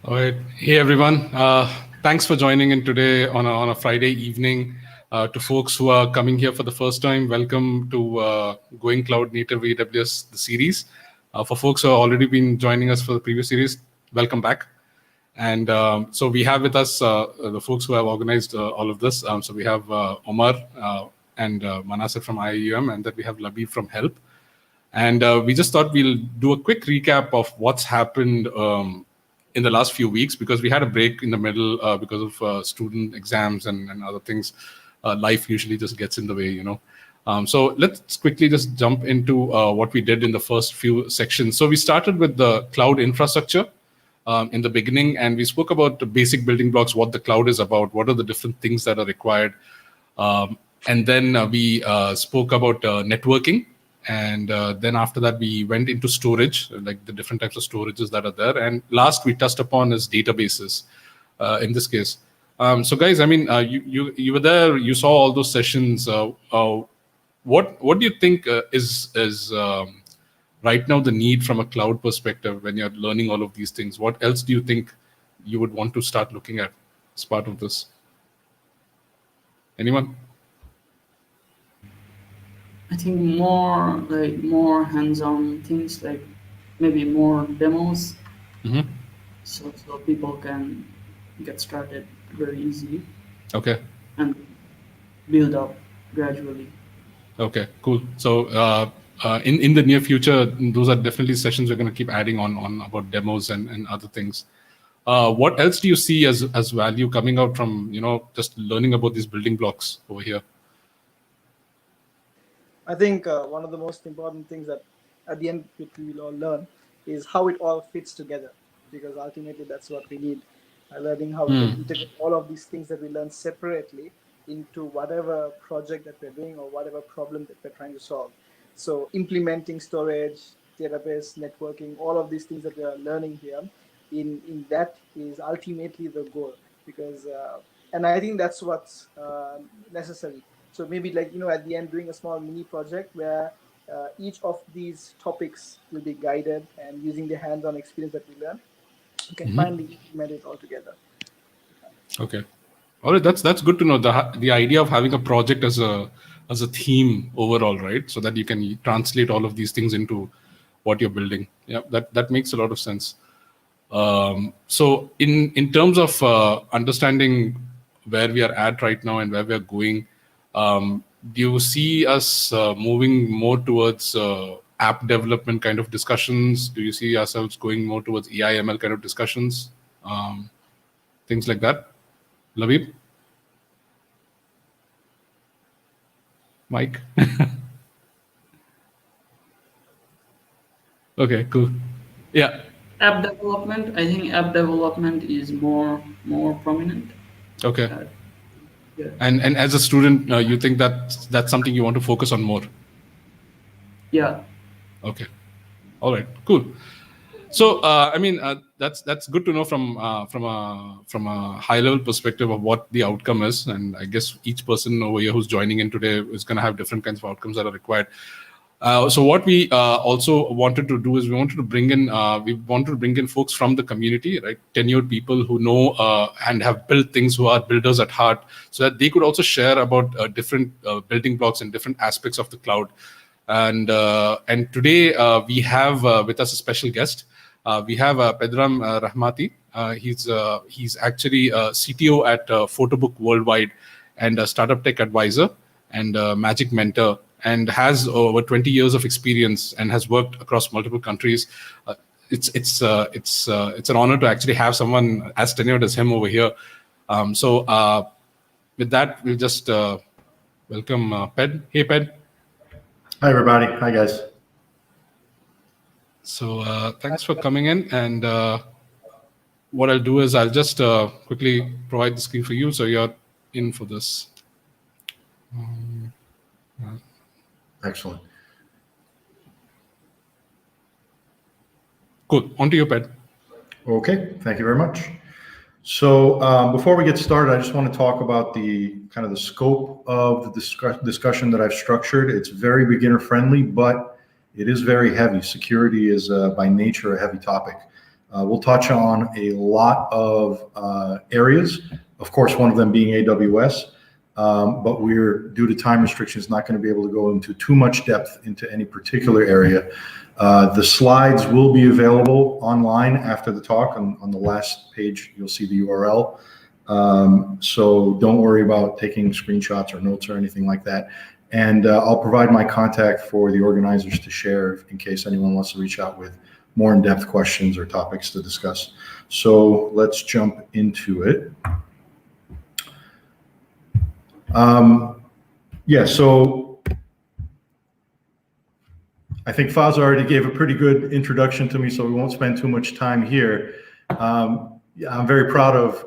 All right. Hey, everyone. Thanks for joining in today on a Friday evening. To folks who are coming here for the first time, welcome to Going Cloud Native AWS, the series. For folks who have already been joining us for the previous series, welcome back. And so we have with us the folks who have organized all of this. So we have Omar and Manasir from IIUM, and then we have Labib from Help. And we just thought we'll do a quick recap of what's happened in the last few weeks, because we had a break in the middle because of student exams and other things. Life usually just gets in the way, you know. So let's quickly just jump into what we did in the first few sections. So we started with the cloud infrastructure in the beginning, and we spoke about the basic building blocks, what the cloud is about, what are the different things that are required. And then we spoke about networking. And then after that, we went into storage, like the different types of storages that are there. And last we touched upon is databases in this case. So guys, I mean, you were there, you saw all those sessions. What do you think is right now the need from a cloud perspective when you're learning all of these things? What else do you think you would want to start looking at as part of this? Anyone? I think more hands-on things, like maybe more demos, so people can get started very easily. Okay. And build up gradually. Okay, cool. So in the near future, those are definitely sessions we're going to keep adding on about demos and other things. What else do you see as value coming out from just learning about these building blocks over here? I think one of the most important things that at the end we will all learn is how it all fits together, because ultimately that's what we need. Learning how we can integrate all of these things that we learn separately into whatever project that we're doing or whatever problem that we're trying to solve. So implementing storage, database, networking, all of these things that we are learning here, in that is ultimately the goal. Because and I think that's what's necessary. So maybe at the end doing a small mini project where each of these topics will be guided, and using the hands-on experience that we learn, we can finally implement it all together. Okay, all right, that's good to know. The idea of having a project as a theme overall, right? So that you can translate all of these things into what you're building. Yeah, that makes a lot of sense. So in terms of understanding where we are at right now and where we are going, do you see us moving more towards app development kind of discussions? Do you see ourselves going more towards AI/ML kind of discussions? Things like that? Labib? Mike? Okay, cool. Yeah. App development, I think app development is more prominent. Okay. Yeah. And as a student, you think that's something you want to focus on more? Yeah. Okay. All right. Cool. So I mean, that's good to know from a high level perspective of what the outcome is, and I guess each person over here who's joining in today is going to have different kinds of outcomes that are required. So what we also wanted to do is we wanted to bring in folks from the community, right? Tenured people who know and have built things, who are builders at heart, so that they could also share about different building blocks and different aspects of the cloud. And today we have with us a special guest. We have Pedram Rahmati. He's actually a CTO at Photobook Worldwide and a startup tech advisor and a magic mentor, and has over 20 years of experience and has worked across multiple countries. It's an honor to actually have someone as tenured as him over here. So with that, we'll just welcome Ped. Hey, Ped. Hi, everybody. Hi, guys. So thanks for coming in. And what I'll do is I'll just quickly provide the screen for you, so you're in for this. Excellent. Cool. On to you, Ped. Okay. Thank you very much. So before we get started, I just want to talk about the kind of the scope of the discussion that I've structured. It's very beginner friendly, but it is very heavy. Security is by nature a heavy topic. We'll touch on a lot of areas, of course, one of them being AWS, but we're, due to time restrictions, not going to be able to go into too much depth into any particular area. The slides will be available online after the talk. On the last page, you'll see the URL. So don't worry about taking screenshots or notes or anything like that. And I'll provide my contact for the organizers to share in case anyone wants to reach out with more in-depth questions or topics to discuss. So let's jump into it. Yeah, so I think Faz already gave a pretty good introduction to me, so we won't spend too much time here. Yeah, I'm very proud of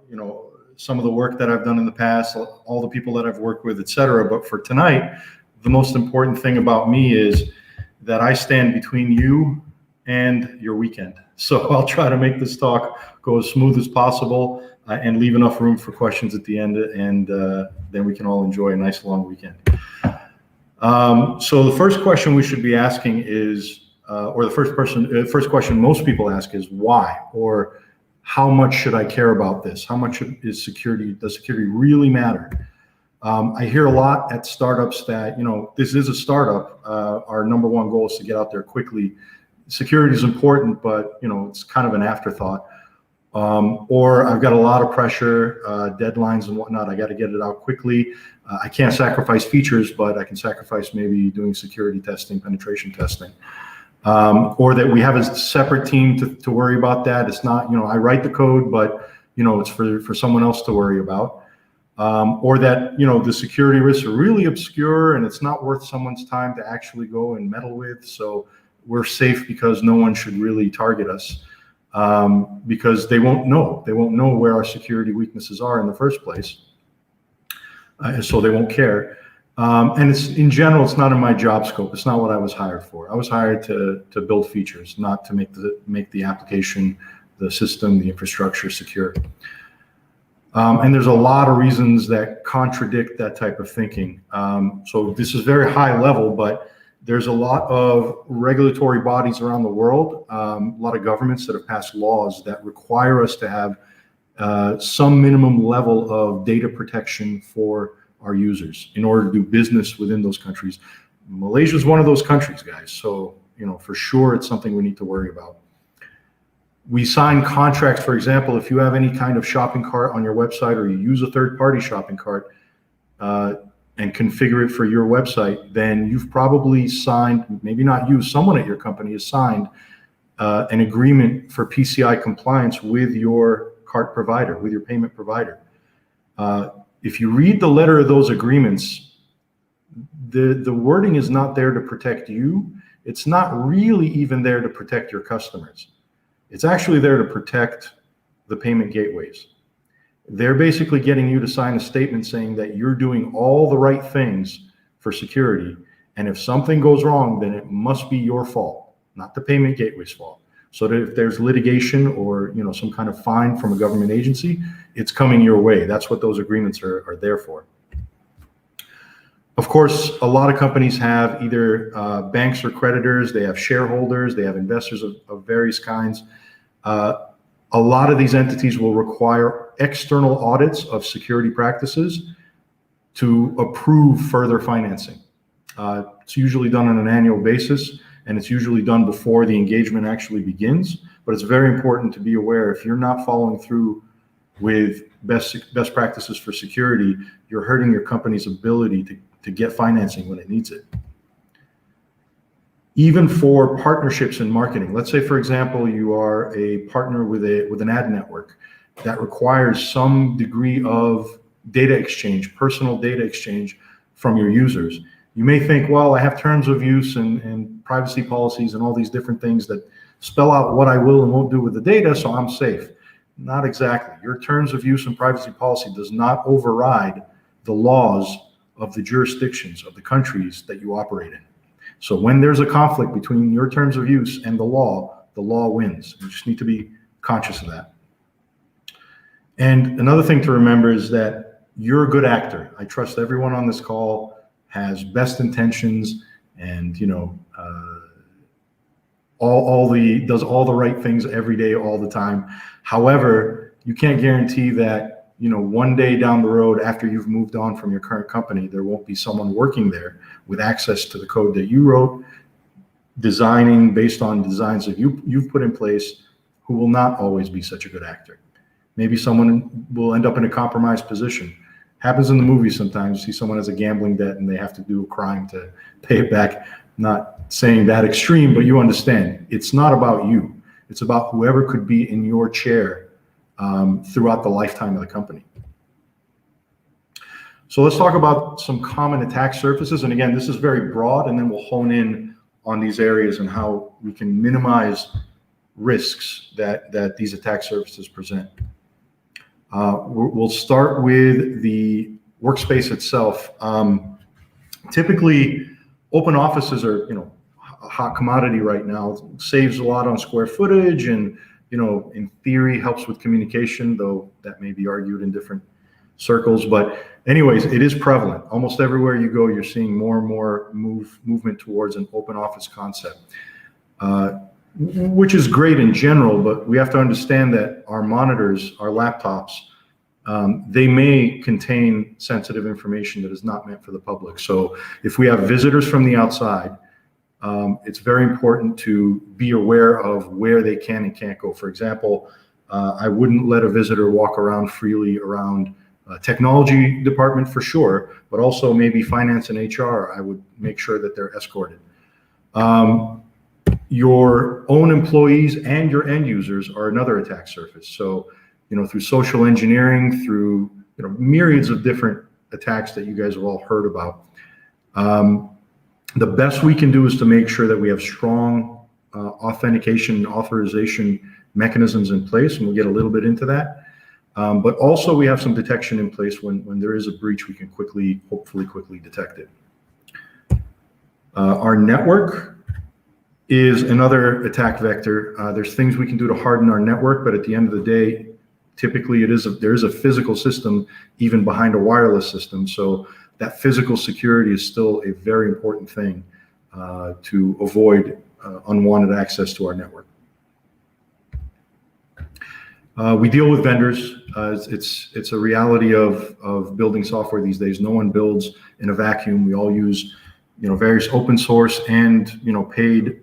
you know, some of the work that I've done in the past, all the people that I've worked with, et cetera. But for tonight, the most important thing about me is that I stand between you and your weekend. So I'll try to make this talk go as smooth as possible and leave enough room for questions at the end, and then we can all enjoy a nice long weekend. So the first question we should be asking is, or the first question most people ask is why, or how much should I care about this? How much is security, does security really matter? I hear a lot at startups that, you know, this is a startup. Our number one goal is to get out there quickly. Security is important, but, you know, it's kind of an afterthought. Or I've got a lot of pressure, deadlines and whatnot. I got to get it out quickly. I can't sacrifice features, but I can sacrifice maybe doing security testing, penetration testing. Or that we have a separate team to worry about that. It's not, you know, I write the code, but, you know, it's for someone else to worry about. Or that, you know, the security risks are really obscure and it's not worth someone's time to actually go and meddle with. So we're safe because no one should really target us, because they won't know. They won't know where our security weaknesses are in the first place. So they won't care. And it's, in general, it's not in my job scope. It's not what I was hired for. I was hired to build features, not to make the application, the system, the infrastructure secure. And there's a lot of reasons that contradict that type of thinking. So this is very high level, but there's a lot of regulatory bodies around the world, a lot of governments that have passed laws that require us to have some minimum level of data protection for our users in order to do business within those countries. Malaysia is one of those countries, guys. So, you know, for sure, it's something we need to worry about. We sign contracts, for example, if you have any kind of shopping cart on your website or you use a third-party shopping cart and configure it for your website, then you've probably signed, maybe not you, someone at your company has signed an agreement for PCI compliance with your cart provider, with your payment provider. If you read the letter of those agreements, the wording is not there to protect you. It's not really even there to protect your customers. It's actually there to protect the payment gateways. They're basically getting you to sign a statement saying that you're doing all the right things for security. And if something goes wrong, then it must be your fault, not the payment gateway's fault. So that if there's litigation or, you know, some kind of fine from a government agency, it's coming your way. That's what those agreements are there for. Of course, a lot of companies have either banks or creditors, they have shareholders, they have investors of various kinds. A lot of these entities will require external audits of security practices to approve further financing. It's usually done on an annual basis, and it's usually done before the engagement actually begins. But it's very important to be aware, if you're not following through with best practices for security, you're hurting your company's ability to get financing when it needs it. Even for partnerships in marketing, let's say, for example, you are a partner with an ad network that requires some degree of data exchange, personal data exchange from your users. You may think, well, I have terms of use and privacy policies and all these different things that spell out what I will and won't do with the data, so I'm safe. Not exactly. Your terms of use and privacy policy does not override the laws of the jurisdictions of the countries that you operate in. So when there's a conflict between your terms of use and the law wins. You just need to be conscious of that. And another thing to remember is that you're a good actor. I trust everyone on this call has best intentions and, you know, does all the right things every day, all the time. However, you can't guarantee that, one day down the road after you've moved on from your current company, there won't be someone working there with access to the code that you wrote, designing based on designs that you've put in place, who will not always be such a good actor. Maybe someone will end up in a compromised position. Happens in the movies sometimes. You see someone has a gambling debt and they have to do a crime to pay it back. Not saying that extreme, but you understand. It's not about you. It's about whoever could be in your chair throughout the lifetime of the company. So let's talk about some common attack surfaces. And again, this is very broad, and then we'll hone in on these areas and how we can minimize risks that these attack surfaces present. We'll start with the workspace itself. Typically, open offices are, a hot commodity right now. It saves a lot on square footage, and in theory helps with communication, though that may be argued in different circles. But anyways, it is prevalent. Almost everywhere you go, you're seeing more and more movement towards an open office concept, which is great in general, but we have to understand that our monitors, our laptops, they may contain sensitive information that is not meant for the public. So if we have visitors from the outside, it's very important to be aware of where they can and can't go. For example, I wouldn't let a visitor walk around freely around technology department for sure, but also maybe finance and HR. I would make sure that they're escorted. Your own employees and your end users are another attack surface. So, through social engineering, through myriads of different attacks that you guys have all heard about. The best we can do is to make sure that we have strong authentication and authorization mechanisms in place, and we'll get a little bit into that. But also we have some detection in place when there is a breach, we can hopefully quickly detect it. Our network is another attack vector. There's things we can do to harden our network, but at the end of the day, typically there is a physical system even behind a wireless system. So that physical security is still a very important thing to avoid unwanted access to our network. We deal with vendors. It's a reality of building software these days. No one builds in a vacuum. We all use various open source and paid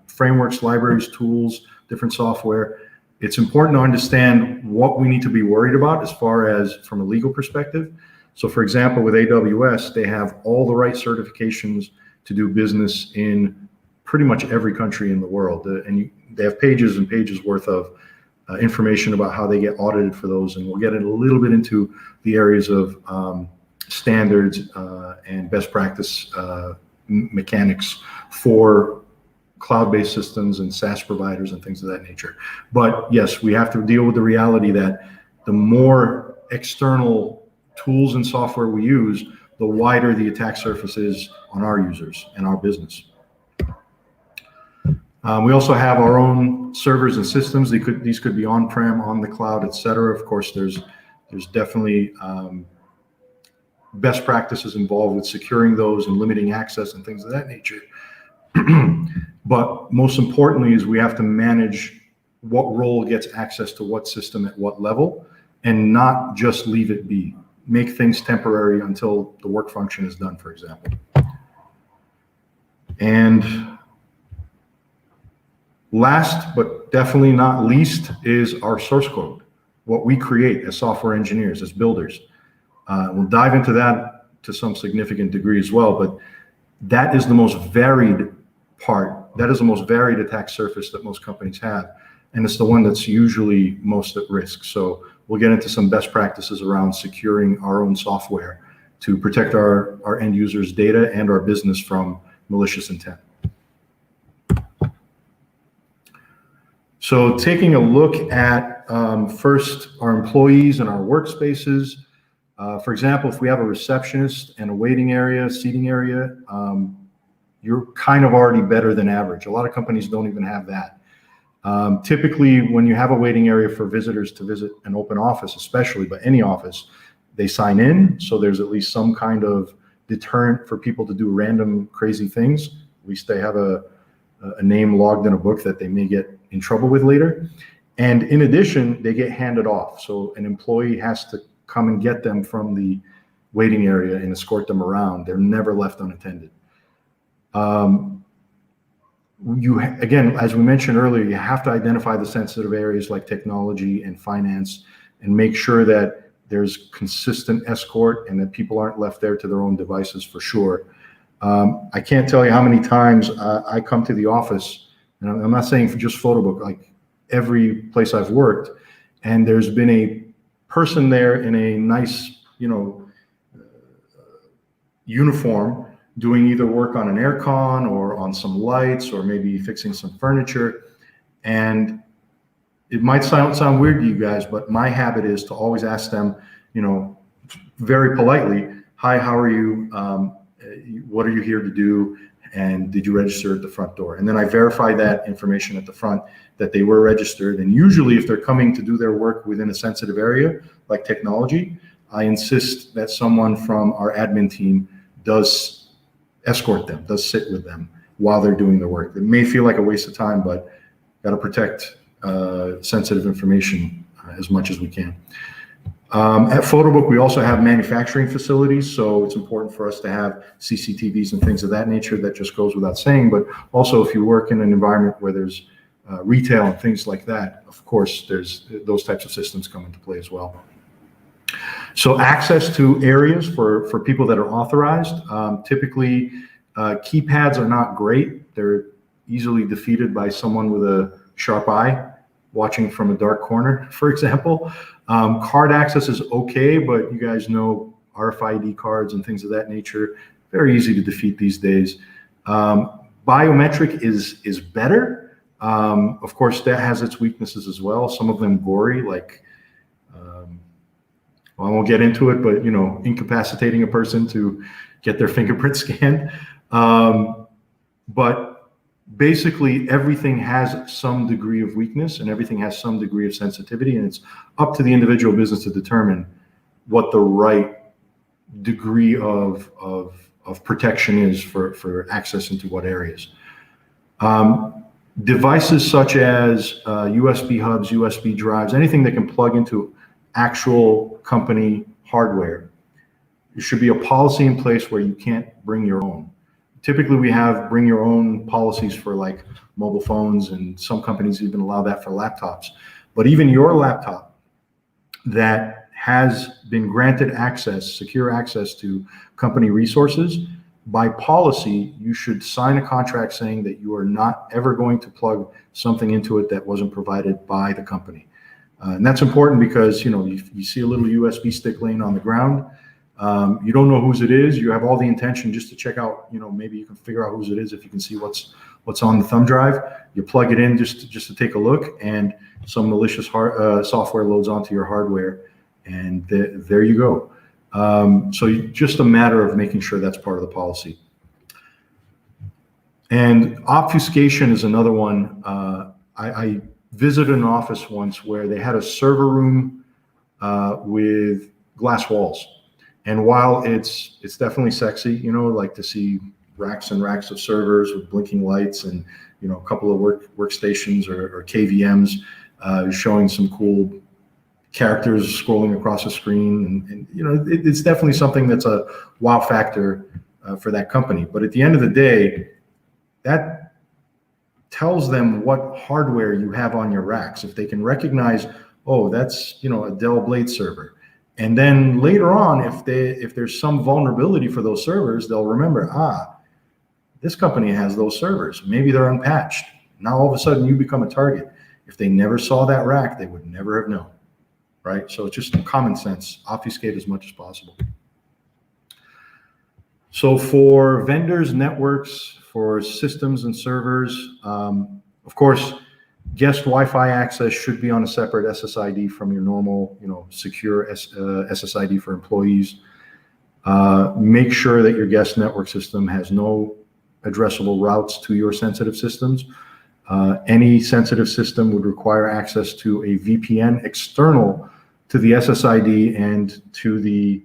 frameworks, libraries, tools, different software. It's important to understand what we need to be worried about as far as from a legal perspective. So for example, with AWS, they have all the right certifications to do business in pretty much every country in the world. And they have pages and pages worth of information about how they get audited for those. And we'll get in a little bit into the areas of standards and best practice mechanics for cloud-based systems and SaaS providers and things of that nature. But yes, we have to deal with the reality that the more external tools and software we use, the wider the attack surface is on our users and our business. We also have our own servers and systems. These could be on-prem, on the cloud, et cetera. Of course, there's definitely best practices involved with securing those and limiting access and things of that nature. But most importantly is we have to manage what role gets access to what system at what level, and not just leave it be. Make things temporary until the work function is done, for example. And last, but definitely not least, is our source code, what we create as software engineers, as builders. We'll dive into that to some significant degree as well, but that is the most varied part. That is the most varied attack surface that most companies have, and it's the one that's usually most at risk. So we'll get into some best practices around securing our own software to protect our end users' data and our business from malicious intent. So taking a look at first our employees and our workspaces. For example, if we have a receptionist and a waiting area, seating area, you're kind of already better than average. A lot of companies don't even have that. Typically, when you have a waiting area for visitors to visit an open office, especially, but any office, they sign in. So there's at least some kind of deterrent for people to do random crazy things. At least they have a a name logged in a book that they may get in trouble with later. And in addition, they get handed off. So an employee has to come and get them from the waiting area and escort them around. They're never left unattended. Again, as we mentioned earlier, you have to identify the sensitive areas like technology and finance and make sure that there's consistent escort and that people aren't left there to their own devices for sure. I can't tell you how many times I come to the office, and I'm not saying for just Photobook, like every place I've worked, and there's been a person there in a nice, uniform doing either work on an aircon or on some lights or maybe fixing some furniture. And it might sound weird to you guys, but my habit is to always ask them, very politely, hi, how are you? What are you here to do? And did you register at the front door? And then I verify that information at the front that they were registered. And usually if they're coming to do their work within a sensitive area, like technology, I insist that someone from our admin team does escort them, does sit with them while they're doing the work. It may feel like a waste of time, but got to protect sensitive information as much as we can. At Photobook, we also have manufacturing facilities, so it's important for us to have CCTVs and things of that nature. That just goes without saying, but also if you work in an environment where there's retail and things like that, of course, there's those types of systems come into play as well. So access to areas for people that are authorized. Typically, keypads are not great. They're easily defeated by someone with a sharp eye watching from a dark corner, for example. Card access is okay, but you guys know RFID cards and things of that nature, very easy to defeat these days. Biometric is better. Of course, that has its weaknesses as well. Some of them gory, like, well, I won't get into it, but incapacitating a person to get their fingerprint scanned. But basically everything has some degree of weakness and everything has some degree of sensitivity, and it's up to the individual business to determine what the right degree of protection is for access into what areas. Devices such as USB hubs, USB drives, anything that can plug into actual company hardware. There should be a policy in place where you can't bring your own. Typically, we have bring your own policies for like mobile phones, and some companies even allow that for laptops. But even your laptop that has been granted access, secure access to company resources, by policy, you should sign a contract saying that you are not ever going to plug something into it that wasn't provided by the company. And that's important because, you see a little USB stick laying on the ground. You don't know whose it is. You have all the intention just to check out, maybe you can figure out whose it is if you can see what's on the thumb drive. You plug it in just to take a look, and some malicious software loads onto your hardware, and there you go. So just a matter of making sure that's part of the policy. And obfuscation is another one. I visited an office once where they had a server room with glass walls. And while it's definitely sexy, like to see racks and racks of servers with blinking lights and, a couple of workstations or KVMs showing some cool characters scrolling across the screen. And it's definitely something that's a wow factor for that company. But at the end of the day, that tells them what hardware you have on your racks. If they can recognize, oh, that's, a Dell Blade server. And then later on, if there's some vulnerability for those servers, they'll remember, this company has those servers. Maybe they're unpatched. Now all of a sudden you become a target. If they never saw that rack, they would never have known, right? So it's just common sense, obfuscate as much as possible. So for vendors, networks, for systems and servers, of course, guest Wi-Fi access should be on a separate SSID from your normal, secure SSID for employees. Make sure that your guest network system has no addressable routes to your sensitive systems. Any sensitive system would require access to a VPN external to the SSID and to the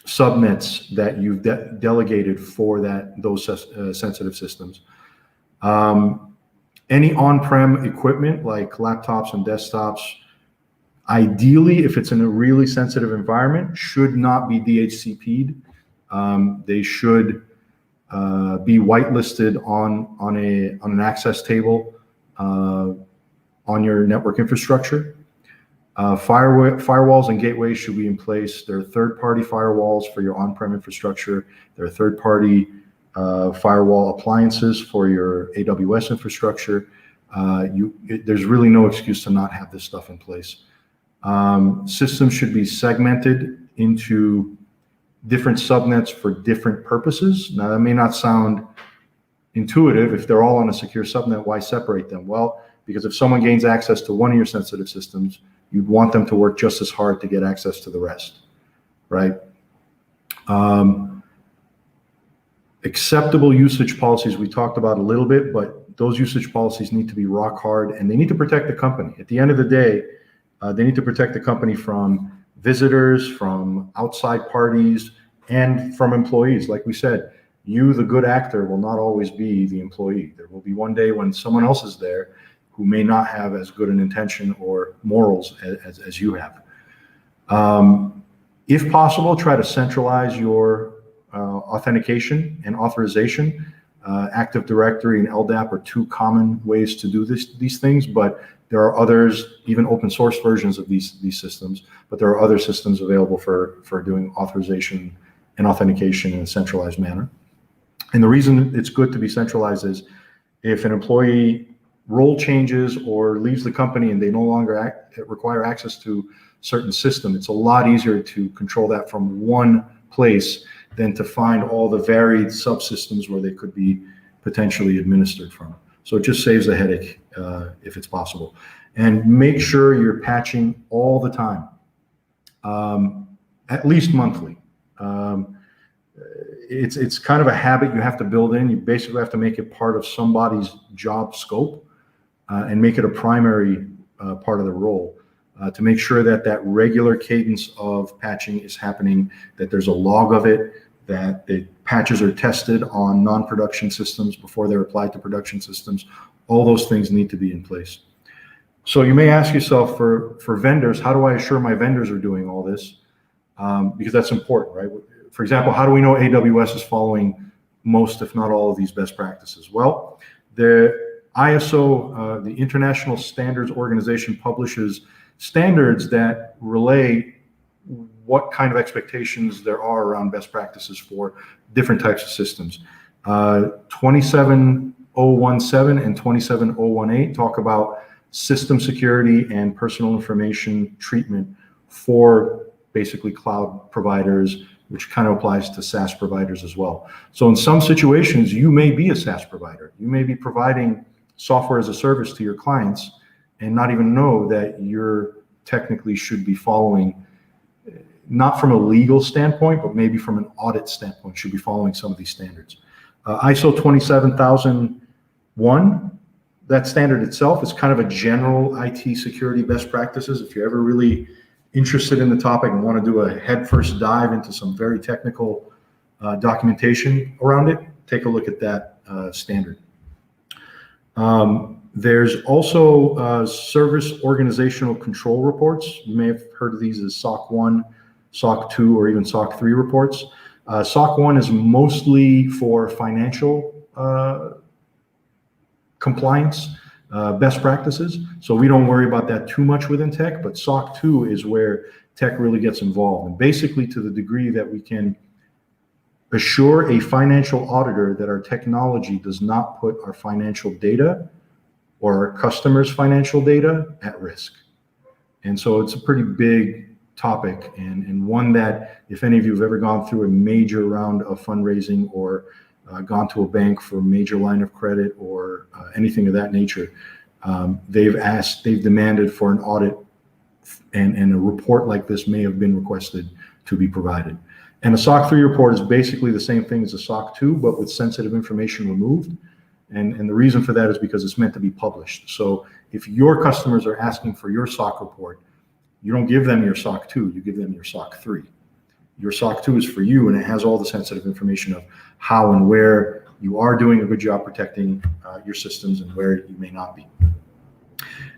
subnets that you've delegated for those sensitive systems. Any on-prem equipment like laptops and desktops, ideally, if it's in a really sensitive environment, should not be DHCP'd. They should be whitelisted on an access table on your network infrastructure. Firewalls and gateways should be in place. There are third-party firewalls for your on-prem infrastructure. There are third-party firewall appliances for your AWS infrastructure. There's really no excuse to not have this stuff in place. Systems should be segmented into different subnets for different purposes. Now, that may not sound intuitive. If they're all on a secure subnet, why separate them? Well, because if someone gains access to one of your sensitive systems, you'd want them to work just as hard to get access to the rest, right? Acceptable usage policies, we talked about a little bit, but those usage policies need to be rock hard, and they need to protect the company. At the end of the day, they need to protect the company from visitors, from outside parties, and from employees. Like we said, you, the good actor, will not always be the employee. There will be one day when someone else is there who may not have as good an intention or morals as you have. If possible, try to centralize your authentication and authorization. Active Directory and LDAP are two common ways to do these things, but there are others, even open source versions of these systems, but there are other systems available for doing authorization and authentication in a centralized manner. And the reason it's good to be centralized is if an employee role changes or leaves the company and they no longer require access to certain system, it's a lot easier to control that from one place than to find all the varied subsystems where they could be potentially administered from. So it just saves a headache if it's possible. And make sure you're patching all the time, at least monthly. It's kind of a habit you have to build in. You basically have to make it part of somebody's job scope and make it a primary part of the role to make sure that that regular cadence of patching is happening, that there's a log of it, that the patches are tested on non-production systems before they're applied to production systems. All those things need to be in place. So you may ask yourself, for vendors, how do I assure my vendors are doing all this? Because that's important, right? For example, how do we know AWS is following most, if not all, of these best practices? Well, the ISO, the International Standards Organization, publishes standards that relay what kind of expectations there are around best practices for different types of systems. 27017 and 27018 talk about system security and personal information treatment for basically cloud providers, which kind of applies to SaaS providers as well. So in some situations, you may be a SaaS provider. You may be providing software as a service to your clients and not even know that you're technically should be following, not from a legal standpoint, but maybe from an audit standpoint, should be following some of these standards. ISO 27001, that standard itself is kind of a general IT security best practices. If you're ever really interested in the topic and want to do a headfirst dive into some very technical documentation around it, take a look at that standard. There's also service organizational control reports. You may have heard of these as SOC 1, SOC 2, or even SOC 3 reports. SOC 1 is mostly for financial compliance best practices, so we don't worry about that too much within tech, but SOC 2 is where tech really gets involved. And basically, to the degree that we can assure a financial auditor that our technology does not put our financial data or our customers' financial data at risk. And so it's a pretty big topic, and one that, if any of you have ever gone through a major round of fundraising or gone to a bank for a major line of credit or anything of that nature, they've demanded for an audit, and a report like this may have been requested to be provided. And a SOC 3 report is basically the same thing as a SOC 2, but with sensitive information removed. And the reason for that is because it's meant to be published. So if your customers are asking for your SOC report, you don't give them your SOC 2, you give them your SOC 3. Your SOC 2 is for you, and it has all the sensitive information of how and where you are doing a good job protecting your systems and where you may not be.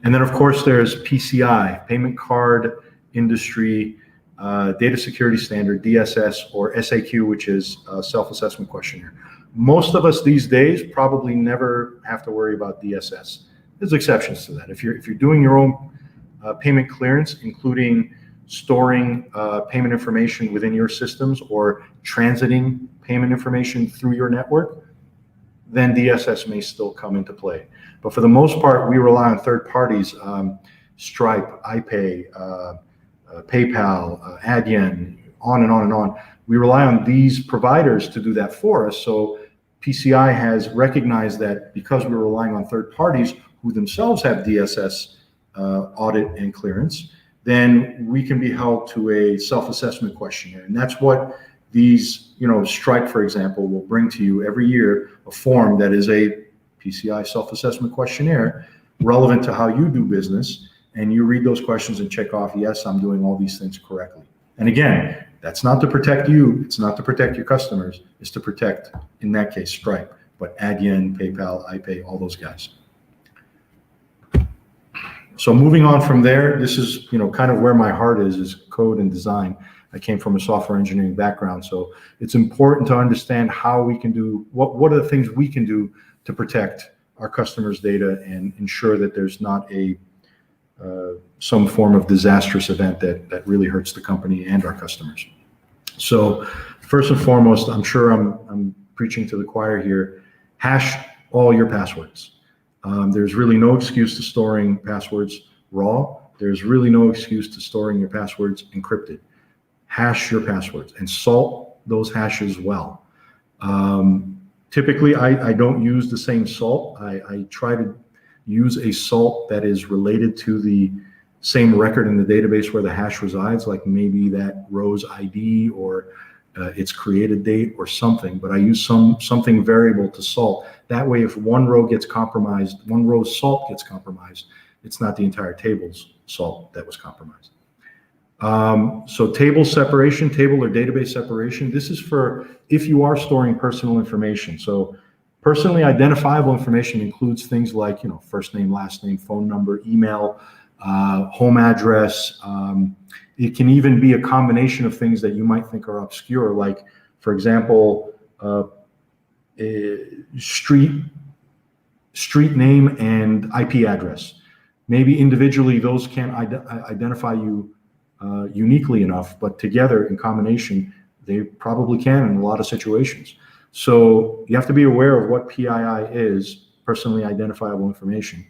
And then, of course, there's PCI, Payment Card Industry Data Security Standard, DSS, or SAQ, which is a self-assessment questionnaire. Most of us these days probably never have to worry about DSS. There's exceptions to that. If you're doing your own payment clearance, including storing payment information within your systems or transiting payment information through your network, then DSS may still come into play. But for the most part, we rely on third parties, Stripe, iPay, PayPal, Adyen, on and on and on. We rely on these providers to do that for us. So PCI has recognized that because we're relying on third parties who themselves have DSS audit and clearance, then we can be held to a self-assessment questionnaire. And that's what these, Stripe, for example, will bring to you every year, a form that is a PCI self-assessment questionnaire relevant to how you do business. And you read those questions and check off, yes, I'm doing all these things correctly. And again, that's not to protect you. It's not to protect your customers. It's to protect, in that case, Stripe, but Adyen, PayPal, iPay, all those guys. So moving on from there, this is, kind of where my heart is code and design. I came from a software engineering background. So it's important to understand how we can do, what are the things we can do to protect our customers' data and ensure that there's not some form of disastrous event that really hurts the company and our customers. So first and foremost, I'm sure I'm preaching to the choir here, hash all your passwords. There's really no excuse to storing passwords raw. There's really no excuse to storing your passwords encrypted. Hash your passwords and salt those hashes well. Typically, I don't use the same salt. I try to use a salt that is related to the same record in the database where the hash resides, like maybe that row's ID or its created date or something, but I use something variable to salt. That way, if one row gets compromised, one row's salt gets compromised, it's not the entire table's salt that was compromised. So table separation, table or database separation, this is for if you are storing personal information. So personally identifiable information includes things like, first name, last name, phone number, email, home address. It can even be a combination of things that you might think are obscure, like, for example, street name and IP address. Maybe individually those can't identify you uniquely enough, but together in combination, they probably can in a lot of situations. So you have to be aware of what PII is, personally identifiable information.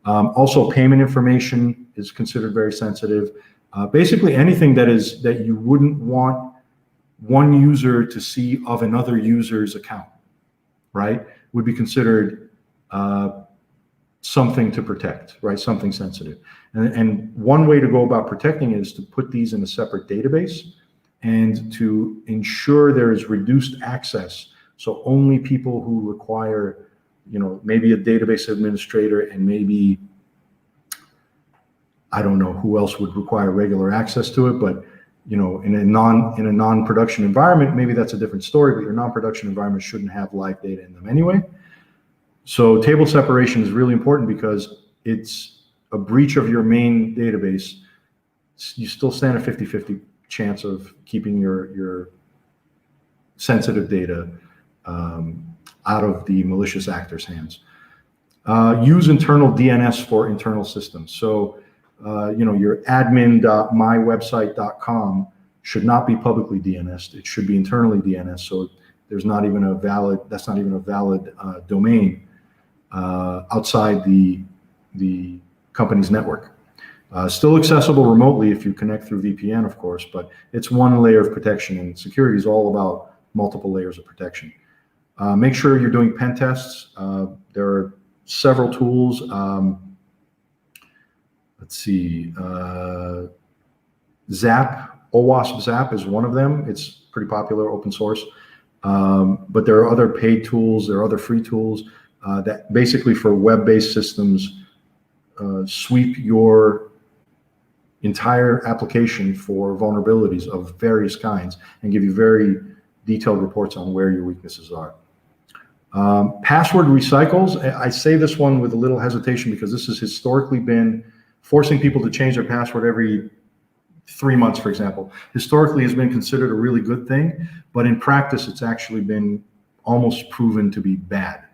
Also, payment information is considered very sensitive. Basically, anything that you wouldn't want one user to see of another user's account, right, would be considered something to protect, right, something sensitive. And one way to go about protecting it is to put these in a separate database and to ensure there is reduced access. So only people who require, maybe a database administrator and maybe, I don't know who else would require regular access to it, but in a non-production environment, maybe that's a different story, but your non-production environment shouldn't have live data in them anyway. So table separation is really important because it's a breach of your main database. You still stand a 50-50 chance of keeping your sensitive data out of the malicious actor's hands. Use internal DNS for internal systems. So, your admin.mywebsite.com should not be publicly DNS'd. It should be internally DNS. So that's not even a valid domain outside the company's network. Still accessible remotely if you connect through VPN, of course, but it's one layer of protection, and security is all about multiple layers of protection. Make sure you're doing pen tests. There are several tools. Let's see, Zap, OWASP Zap is one of them. It's pretty popular, open source. But there are other paid tools, there are other free tools that basically for web-based systems sweep your entire application for vulnerabilities of various kinds and give you very detailed reports on where your weaknesses are. Password recycles, I say this one with a little hesitation because this has historically been forcing people to change their password every 3 months, for example. Historically has been considered a really good thing, but in practice, it's actually been almost proven to be bad.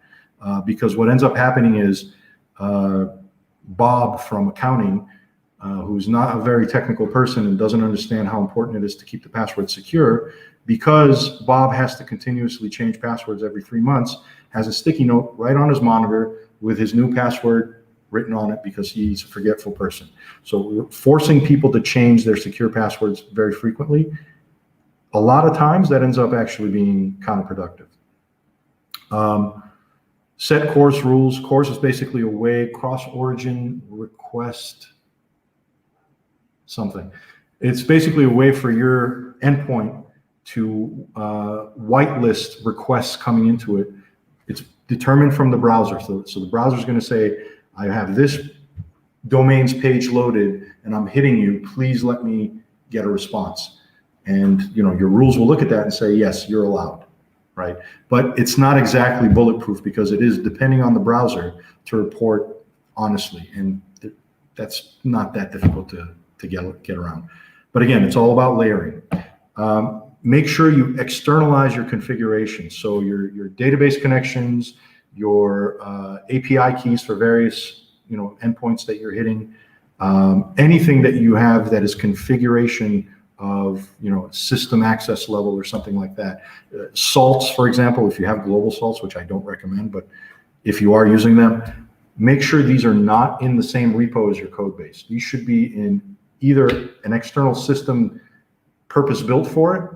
Because what ends up happening is Bob from accounting, who's not a very technical person and doesn't understand how important it is to keep the password secure, because Bob has to continuously change passwords every 3 months, has a sticky note right on his monitor with his new password written on it because he's a forgetful person. So we're forcing people to change their secure passwords very frequently. A lot of times that ends up actually being counterproductive. Set course rules. Course is basically a way, cross-origin request something. It's basically a way for your endpoint to whitelist requests coming into it. It's determined from the browser. So the browser is going to say, I have this domains page loaded and I'm hitting you, please let me get a response. And your rules will look at that and say, yes, you're allowed, right? But it's not exactly bulletproof because it is depending on the browser to report honestly. And that's not that difficult to get around. But again, it's all about layering. Make sure you externalize your configuration. So your database connections, your API keys for various endpoints that you're hitting, anything that you have that is configuration of system access level or something like that. Salts, for example, if you have global salts, which I don't recommend, but if you are using them, make sure these are not in the same repo as your code base. These should be in either an external system purpose built for it,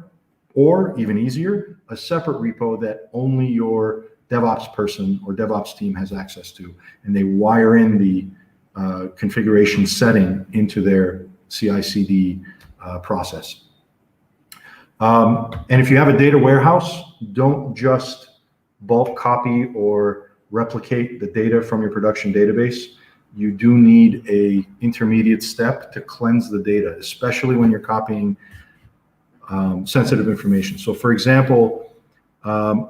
or even easier, a separate repo that only your DevOps person or DevOps team has access to, and they wire in the configuration setting into their CI/CD process. And if you have a data warehouse, don't just bulk copy or replicate the data from your production database. You do need a intermediate step to cleanse the data, especially when you're copying sensitive information. So for example,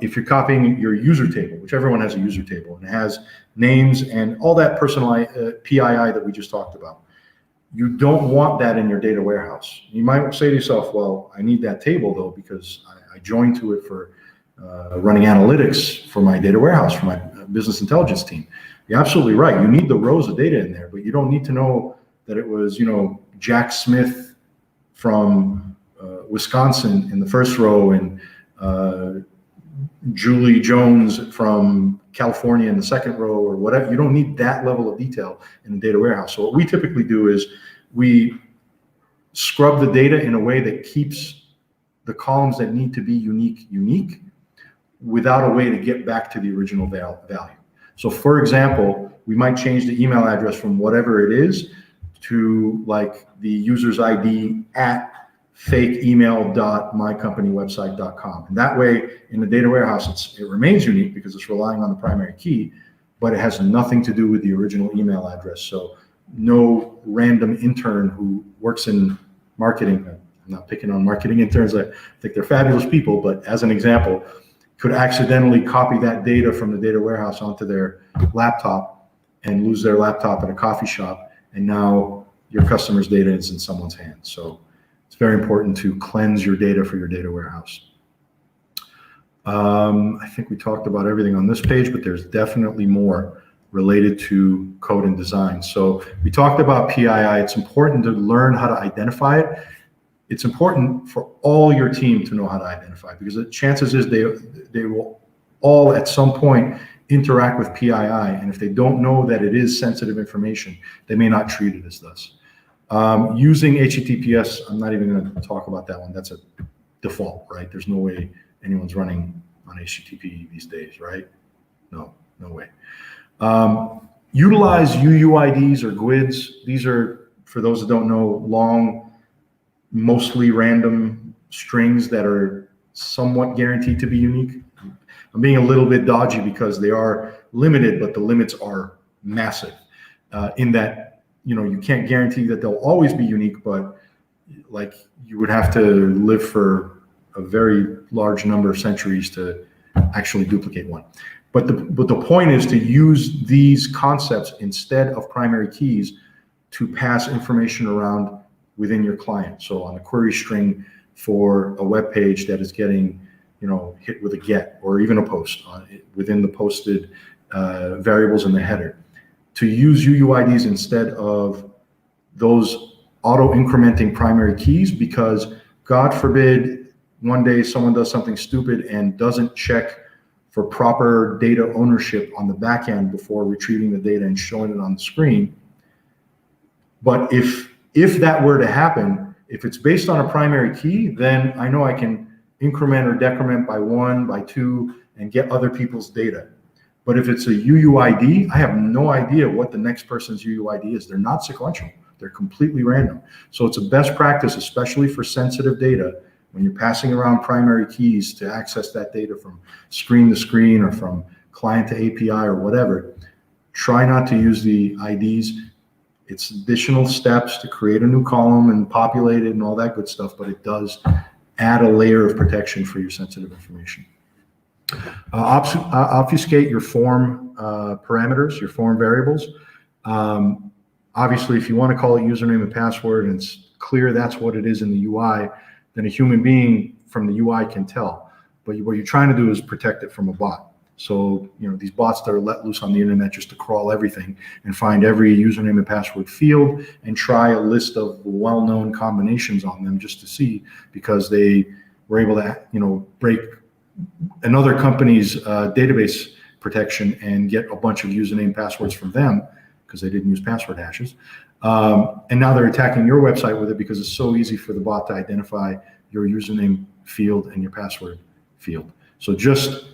if you're copying your user table, which everyone has a user table and it has names and all that personalized PII that we just talked about, you don't want that in your data warehouse. You might say to yourself, well, I need that table though, because I joined to it for running analytics for my data warehouse, for my business intelligence team. You're absolutely right. You need the rows of data in there, but you don't need to know that it was, Jack Smith from Wisconsin in the first row and Julie Jones from California in the second row or whatever. You don't need that level of detail in the data warehouse. So what we typically do is we scrub the data in a way that keeps the columns that need to be unique without a way to get back to the original value. So for example, we might change the email address from whatever it is to like the user's ID at fakeemail.mycompanywebsite.com. And that way in the data warehouse, it remains unique because it's relying on the primary key, but it has nothing to do with the original email address. So no random intern who works in marketing, I'm not picking on marketing interns, I think they're fabulous people, but as an example, could accidentally copy that data from the data warehouse onto their laptop and lose their laptop at a coffee shop. And now your customer's data is in someone's hands. So it's very important to cleanse your data for your data warehouse. I think we talked about everything on this page, but there's definitely more related to code and design. So we talked about PII. It's important to learn how to identify it. It's important for all your team to know how to identify, because the chances is they will all at some point interact with PII. And if they don't know that it is sensitive information, they may not treat it as thus. Using HTTPS, I'm not even going to talk about that one. That's a default, right? There's no way anyone's running on HTTP these days, right? No way. Utilize UUIDs or GUIDs. These are, for those that don't know, long, mostly random strings that are somewhat guaranteed to be unique. I'm being a little bit dodgy because they are limited, but the limits are massive in that, you can't guarantee that they'll always be unique, but like you would have to live for a very large number of centuries to actually duplicate one. But the point is to use these concepts instead of primary keys to pass information around within your client. So on a query string for a web page that is getting, hit with a get, or even a post within the posted variables in the header, to use UUIDs instead of those auto-incrementing primary keys, because God forbid one day someone does something stupid and doesn't check for proper data ownership on the back end before retrieving the data and showing it on the screen. But if that were to happen, if it's based on a primary key, then I know I can increment or decrement by 1, by 2, and get other people's data. But if it's a UUID, I have no idea what the next person's UUID is. They're not sequential. They're completely random. So it's a best practice, especially for sensitive data, when you're passing around primary keys to access that data from screen to screen or from client to API or whatever. Try not to use the IDs. It's additional steps to create a new column and populate it and all that good stuff, but it does add a layer of protection for your sensitive information. Obfuscate your form parameters, your form variables. Obviously, if you want to call it username and password and it's clear that's what it is in the UI, then a human being from the UI can tell. But what you're trying to do is protect it from a bot. So, these bots that are let loose on the internet just to crawl everything and find every username and password field and try a list of well-known combinations on them just to see, because they were able to, break another company's database protection and get a bunch of username passwords from them because they didn't use password hashes. And now they're attacking your website with it because it's so easy for the bot to identify your username field and your password field. So just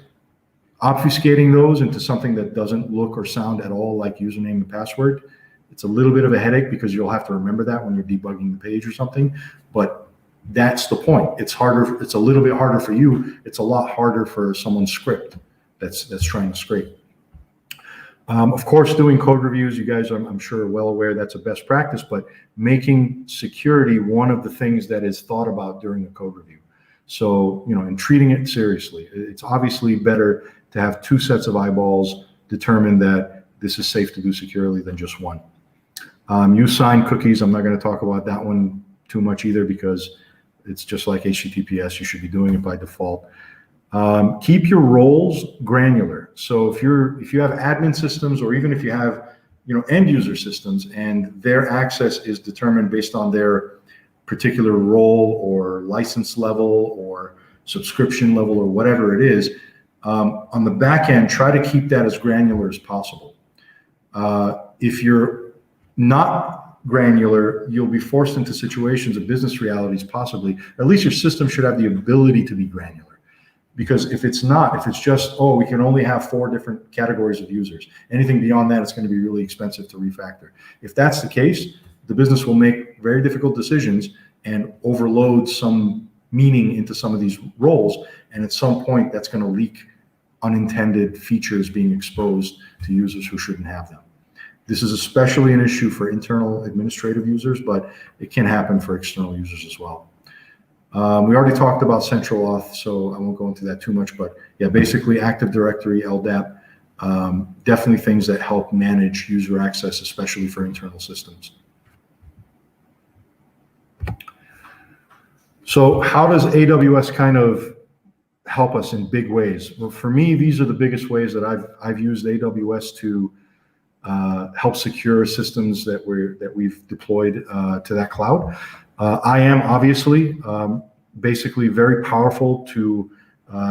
obfuscating those into something that doesn't look or sound at all like username and password, it's a little bit of a headache because you'll have to remember that when you're debugging the page or something. But that's the point. It's harder. It's a little bit harder for you. It's a lot harder for someone's script that's trying to scrape. Of course, doing code reviews, you guys, I'm sure, are well aware that's a best practice, but making security one of the things that is thought about during a code review. So, and treating it seriously. It's obviously better to have 2 sets of eyeballs determine that this is safe to do securely than just one. Use signed cookies. I'm not going to talk about that one too much either because it's just like HTTPS. You should be doing it by default. Keep your roles granular. So if you have admin systems, or even if you have end user systems, and their access is determined based on their particular role or license level or subscription level or whatever it is, on the back end, try to keep that as granular as possible. If you're not granular, you'll be forced into situations of business realities possibly. At least your system should have the ability to be granular. Because if it's not, if it's just, we can only have 4 different categories of users, anything beyond that, it's going to be really expensive to refactor. If that's the case, the business will make very difficult decisions and overload some meaning into some of these roles. And at some point, that's going to leak unintended features being exposed to users who shouldn't have them. This is especially an issue for internal administrative users, but it can happen for external users as well. We already talked about central auth, so I won't go into that too much, but yeah, basically Active Directory, LDAP, definitely things that help manage user access, especially for internal systems. So how does AWS kind of help us in big ways? Well, for me, these are the biggest ways that I've used AWS to help secure systems that we've deployed to that cloud. IAM, obviously, basically very powerful to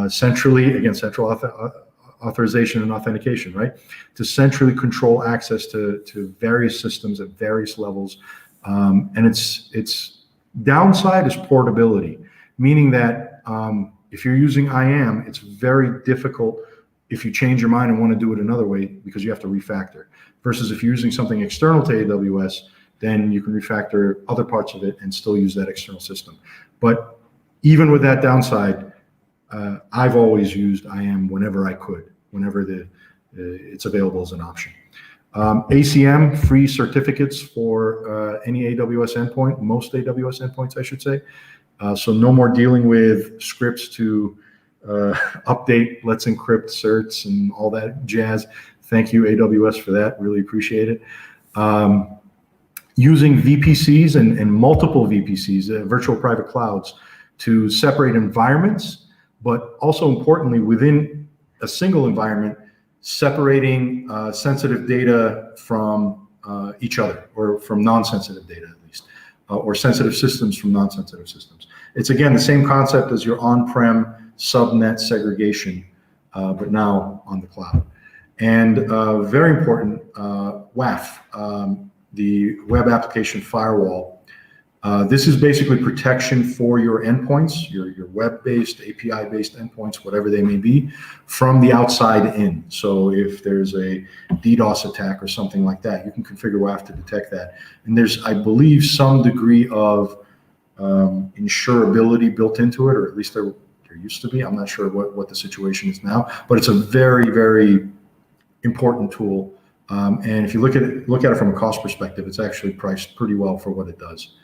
centrally, again, central authorization and authentication, right? To centrally control access to various systems at various levels. And its downside is portability, meaning that if you're using IAM, it's very difficult if you change your mind and want to do it another way because you have to refactor. Versus if you're using something external to AWS, then you can refactor other parts of it and still use that external system. But even with that downside, I've always used IAM whenever I could, whenever it's available as an option. ACM, free certificates for any AWS endpoint, most AWS endpoints, I should say. So no more dealing with scripts to update, let's encrypt certs and all that jazz. Thank you, AWS, for that. Really appreciate it. Using VPCs and multiple VPCs, virtual private clouds, to separate environments, but also importantly, within a single environment, separating sensitive data from each other, or from non-sensitive data at least, or sensitive systems from non-sensitive systems. It's again the same concept as your on-prem subnet segregation, but now on the cloud. And very important, WAF, the Web Application Firewall. This is basically protection for your endpoints, your web-based, API-based endpoints, whatever they may be, from the outside in. So if there's a DDoS attack or something like that, you can configure WAF to detect that. And there's, I believe, some degree of insurability built into it, or at least there used to be. I'm not sure what the situation is now, but it's a very, very important tool. And if you look at it from a cost perspective, it's actually priced pretty well for what it does.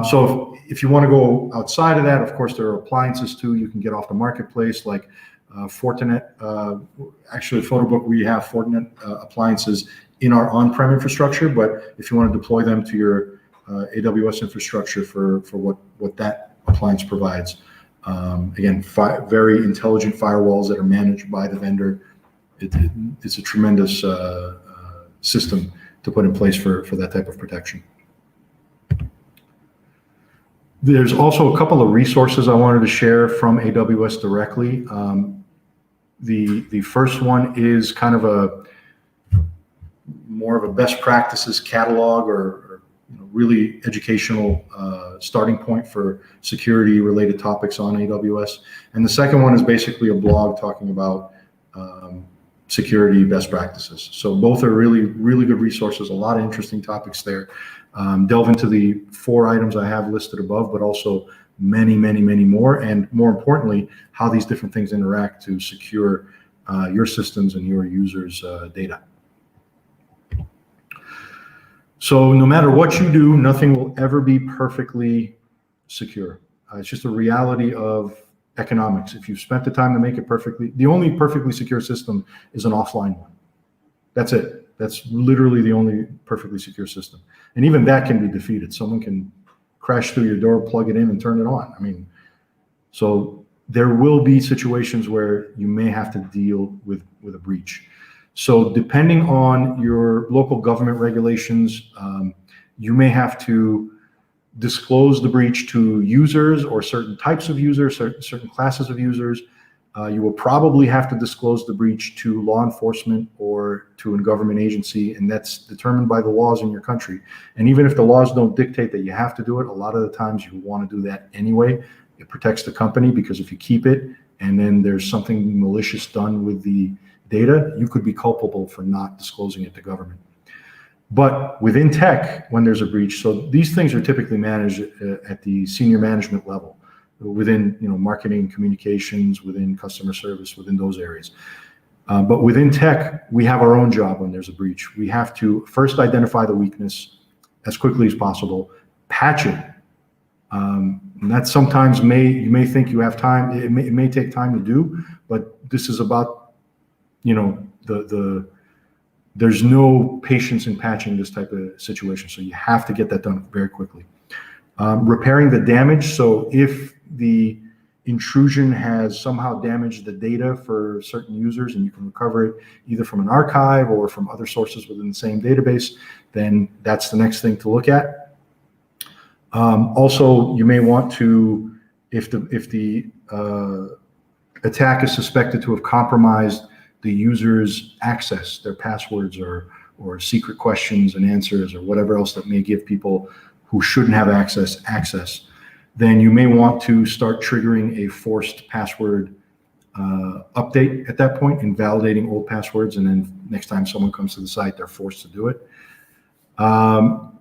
So if you want to go outside of that, of course, there are appliances too you can get off the marketplace, like Fortinet. Actually, Photobook, we have Fortinet appliances in our on-prem infrastructure, but if you want to deploy them to your AWS infrastructure for what that appliance provides, again, very intelligent firewalls that are managed by the vendor. It's a tremendous system to put in place for that type of protection. There's also a couple of resources I wanted to share from AWS directly. The first one is kind of more of a best practices catalog, or really educational starting point for security related topics on AWS. And the second one is basically a blog talking about security best practices. So both are really, really good resources, a lot of interesting topics there. Delve into the 4 items I have listed above, but also many, many, many more. And more importantly, how these different things interact to secure your systems and your users' data. So no matter what you do, nothing will ever be perfectly secure. It's just a reality of economics. If you've spent the time to make it perfectly, the only perfectly secure system is an offline one. That's it. That's literally the only perfectly secure system. And even that can be defeated. Someone can crash through your door, plug it in, and turn it on. I mean, so there will be situations where you may have to deal with a breach. So depending on your local government regulations, you may have to disclose the breach to users, or certain types of users, certain classes of users. You will probably have to disclose the breach to law enforcement or to a government agency, and that's determined by the laws in your country. And even if the laws don't dictate that you have to do it, a lot of the times you want to do that anyway. It protects the company, because if you keep it and then there's something malicious done with the data, you could be culpable for not disclosing it to government. But within tech, when there's a breach, so these things are typically managed at the senior management level, within marketing, communications, within customer service, within those areas. But within tech, we have our own job when there's a breach. We have to first identify the weakness as quickly as possible, patch it. And that sometimes you may think you have time. It may take time to do, but this is about there's no patience in patching this type of situation. So you have to get that done very quickly. Repairing the damage. So if the intrusion has somehow damaged the data for certain users, and you can recover it either from an archive or from other sources within the same database, then that's the next thing to look at. Also, you may want to, if the attack is suspected to have compromised the user's access, their passwords or secret questions and answers, or whatever else that may give people who shouldn't have access, then you may want to start triggering a forced password update at that point, invalidating old passwords, and then next time someone comes to the site, they're forced to do it.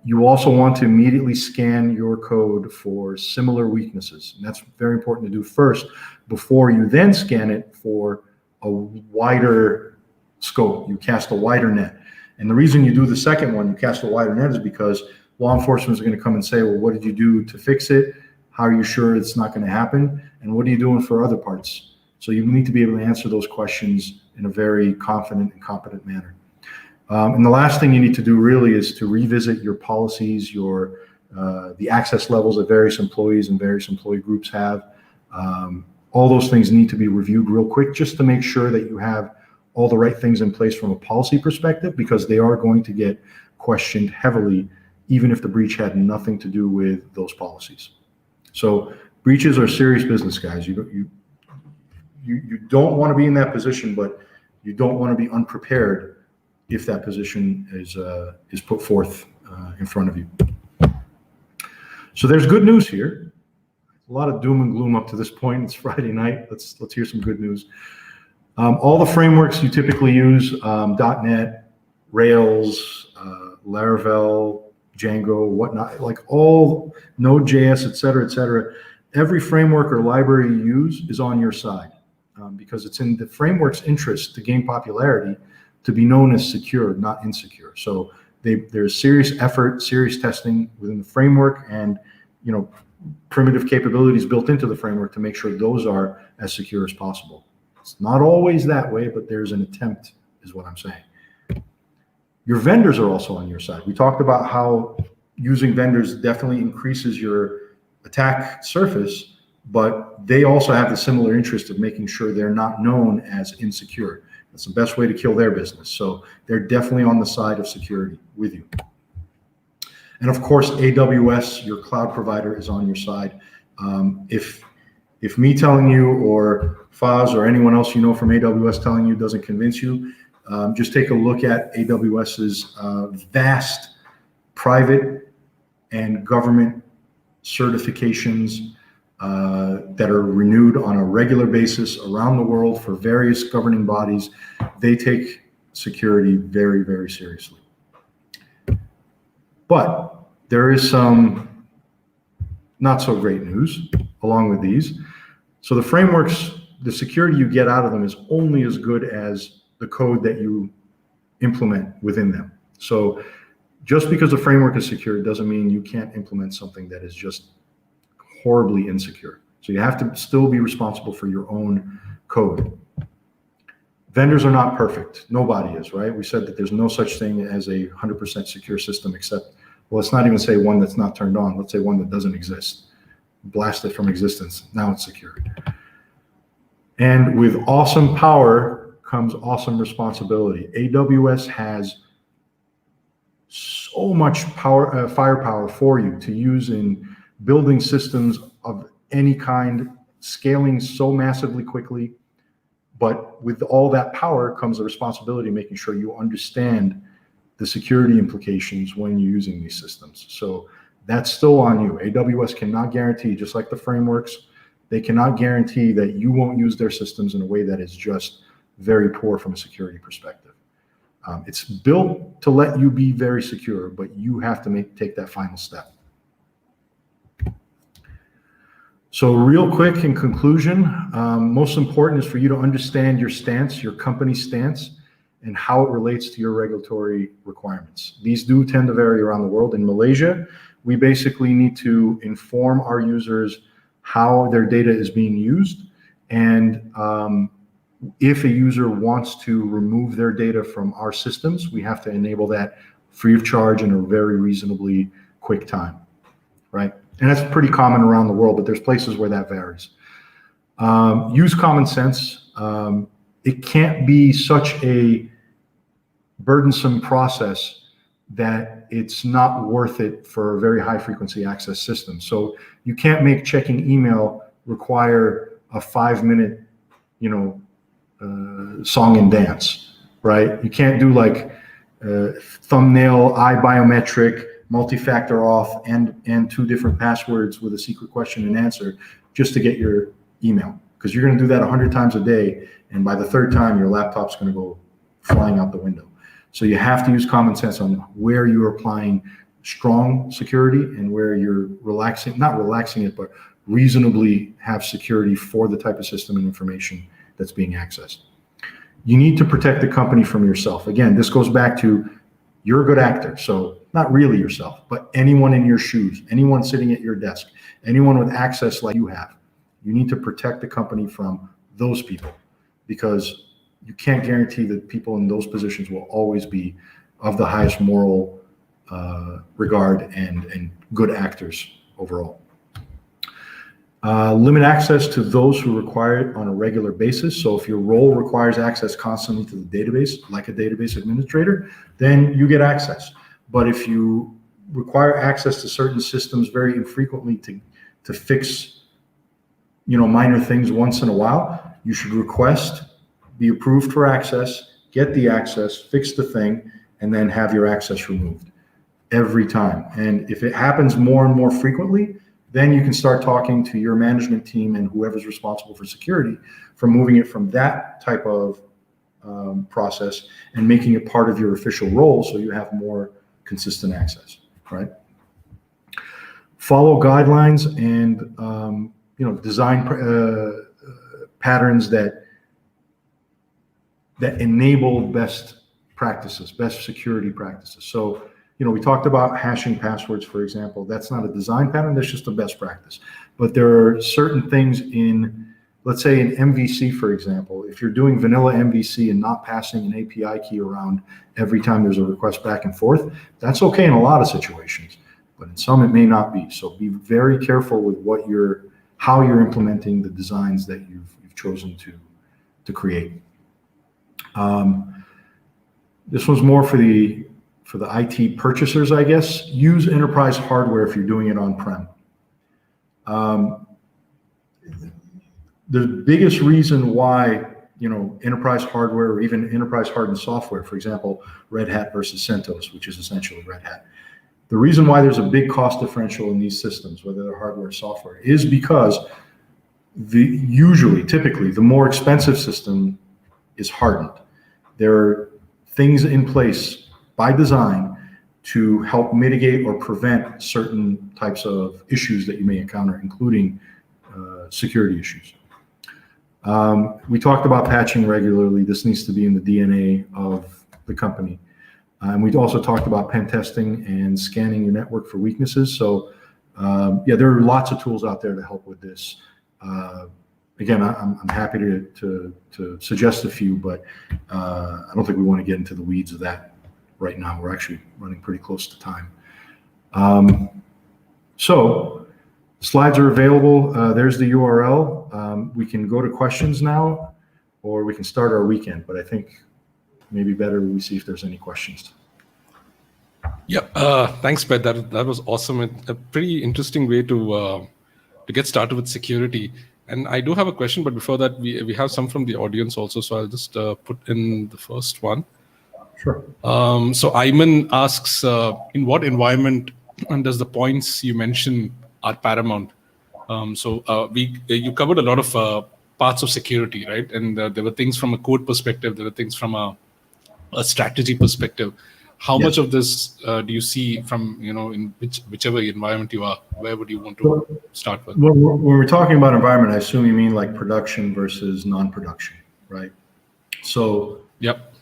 You also want to immediately scan your code for similar weaknesses. And that's very important to do first, before you then scan it for a wider scope. You cast a wider net. And the reason you do the second one, you cast a wider net, is because law enforcement is going to come and say, well, what did you do to fix it? How are you sure it's not going to happen? And what are you doing for other parts? So you need to be able to answer those questions in a very confident and competent manner. And the last thing you need to do really is to revisit your policies, the access levels that various employees and various employee groups have. All those things need to be reviewed real quick just to make sure that you have all the right things in place from a policy perspective, because they are going to get questioned heavily, even if the breach had nothing to do with those policies. So breaches are serious business, guys. You don't want to be in that position, but you don't want to be unprepared if that position is put forth in front of you. So there's good news here. A lot of doom and gloom up to this point. It's Friday night. Let's hear some good news. All the frameworks you typically use, .NET, Rails, Laravel, Django, whatnot, like all Node.js, et cetera, every framework or library you use is on your side, because it's in the framework's interest to gain popularity to be known as secure, not insecure. So there's serious effort, serious testing within the framework, and primitive capabilities built into the framework to make sure those are as secure as possible. It's not always that way, but there's an attempt, is what I'm saying. Your vendors are also on your side. We talked about how using vendors definitely increases your attack surface, but they also have the similar interest of making sure they're not known as insecure. That's the best way to kill their business. So they're definitely on the side of security with you. And of course, AWS, your cloud provider, is on your side. If me telling you, or Faz, or anyone else you know from AWS telling you doesn't convince you, just take a look at AWS's vast private and government certifications that are renewed on a regular basis around the world for various governing bodies. They take security very, very seriously. But there is some not so great news along with these. So the frameworks, the security you get out of them is only as good as the code that you implement within them. So just because a framework is secure doesn't mean you can't implement something that is just horribly insecure. So you have to still be responsible for your own code. Vendors are not perfect. Nobody is, right? We said that there's no such thing as a 100% secure system, except, well, let's not even say one that's not turned on. Let's say one that doesn't exist. Blast it from existence. Now it's secure. And with awesome power comes awesome responsibility. AWS has so much power, firepower for you to use in building systems of any kind, scaling so massively quickly. But with all that power comes the responsibility of making sure you understand the security implications when you're using these systems. So that's still on you. AWS cannot guarantee, just like the frameworks, they cannot guarantee that you won't use their systems in a way that is just very poor from a security perspective. It's built to let you be very secure, but you have to take that final step. So real quick, in conclusion, most important is for you to understand your stance, your company's stance, and how it relates to your regulatory requirements. These do tend to vary around the world. In Malaysia, we basically need to inform our users how their data is being used. And if a user wants to remove their data from our systems, we have to enable that free of charge in a very reasonably quick time, right? And that's pretty common around the world, but there's places where that varies. Use common sense. It can't be such a burdensome process that it's not worth it for a very high frequency access system. So you can't make checking email require a 5-minute, song and dance, right? You can't do like thumbnail, eye biometric, multi-factor auth, and 2 different passwords with a secret question and answer just to get your email. Because you're going to do that 100 times a day, and by the 3rd time, your laptop's going to go flying out the window. So you have to use common sense on where you're applying strong security and where you're not relaxing it, but reasonably have security for the type of system and information that's being accessed. You need to protect the company from yourself. Again, this goes back to you're a good actor. So not really yourself, but anyone in your shoes, anyone sitting at your desk, anyone with access like you have. You need to protect the company from those people, because you can't guarantee that people in those positions will always be of the highest moral regard and good actors overall. Limit access to those who require it on a regular basis. So if your role requires access constantly to the database, like a database administrator, then you get access. But if you require access to certain systems very infrequently to fix, minor things once in a while, you should request, be approved for access, get the access, fix the thing, and then have your access removed every time. And if it happens more and more frequently, then you can start talking to your management team and whoever's responsible for security for moving it from that type of process and making it part of your official role so you have more consistent access, right? Follow guidelines and design patterns that enable best practices, best security practices. So, we talked about hashing passwords, for example. That's not a design pattern, that's just a best practice. But there are certain things in, let's say in MVC, for example, if you're doing vanilla MVC and not passing an API key around every time there's a request back and forth, that's okay in a lot of situations, but in some it may not be. So be very careful with how you're implementing the designs that you've chosen to create. This one's more for the IT purchasers, I guess. Use enterprise hardware if you're doing it on-prem. The biggest reason why, enterprise hardware or even enterprise hardened software, for example, Red Hat versus CentOS, which is essentially Red Hat. The reason why there's a big cost differential in these systems, whether they're hardware or software, is because typically, the more expensive system is hardened. There are things in place by design to help mitigate or prevent certain types of issues that you may encounter, including security issues. We talked about patching regularly. This needs to be in the DNA of the company. And we also talked about pen testing and scanning your network for weaknesses. So there are lots of tools out there to help with this. Again, I'm happy to suggest a few, but I don't think we want to get into the weeds of that right now. We're actually running pretty close to time. So slides are available. There's the URL. We can go to questions now, or we can start our weekend, but I think maybe better we see if there's any questions. Yeah, thanks, Ped. That was awesome. A pretty interesting way to get started with security. And I do have a question, but before that, we have some from the audience also. So I'll just put in the first one. Sure. So Ayman asks, in what environment does the points you mentioned are paramount? You covered a lot of parts of security, right? And there were things from a code perspective, there were things from a strategy perspective. How much of this do you see from, in whichever environment you are? Where would you want to start with? When we're talking about environment, I assume you mean like production versus non-production, right? So yep.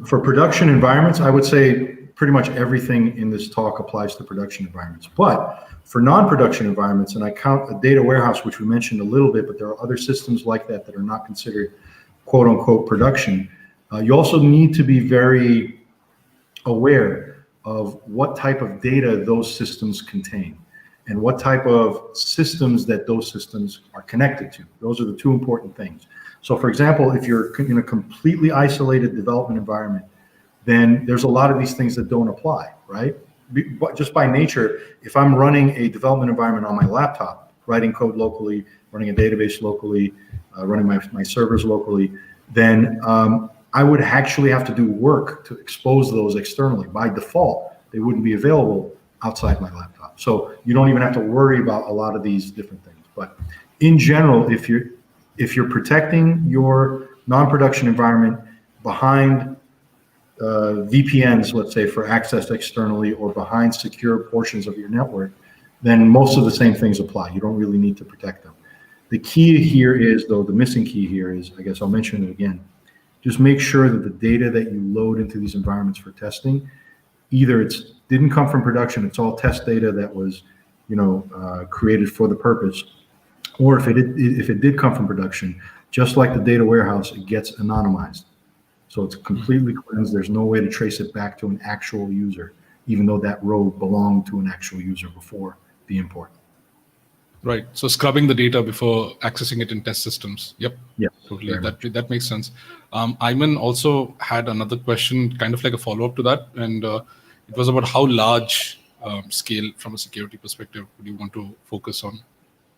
For production environments, I would say pretty much everything in this talk applies to production environments. But for non-production environments, and I count a data warehouse, which we mentioned a little bit, but there are other systems like that are not considered quote unquote production. You also need to be very aware of what type of data those systems contain and what type of systems that those systems are connected to. Those are the two important things. So for example, if you're in a completely isolated development environment, then there's a lot of these things that don't apply, right? Just by nature, if I'm running a development environment on my laptop, writing code locally, running a database locally, running my servers locally, then I would actually have to do work to expose those externally. By default, they wouldn't be available outside my laptop. So you don't even have to worry about a lot of these different things. But in general, if you're protecting your non-production environment behind VPNs, let's say, for access externally, or behind secure portions of your network, then most of the same things apply. You don't really need to protect them. The key here is, though, the missing key here is, I guess I'll mention it again, just make sure that the data that you load into these environments for testing, either it's didn't come from production, it's all test data that was, created for the purpose. Or if it did come from production, just like the data warehouse, it gets anonymized. So it's completely cleansed. There's no way to trace it back to an actual user, even though that row belonged to an actual user before the import. Right. So scrubbing the data before accessing it in test systems. Yep. Yeah. Totally. That makes sense. Ayman also had another question, kind of like a follow-up to that, and it was about how large scale, from a security perspective, would you want to focus on?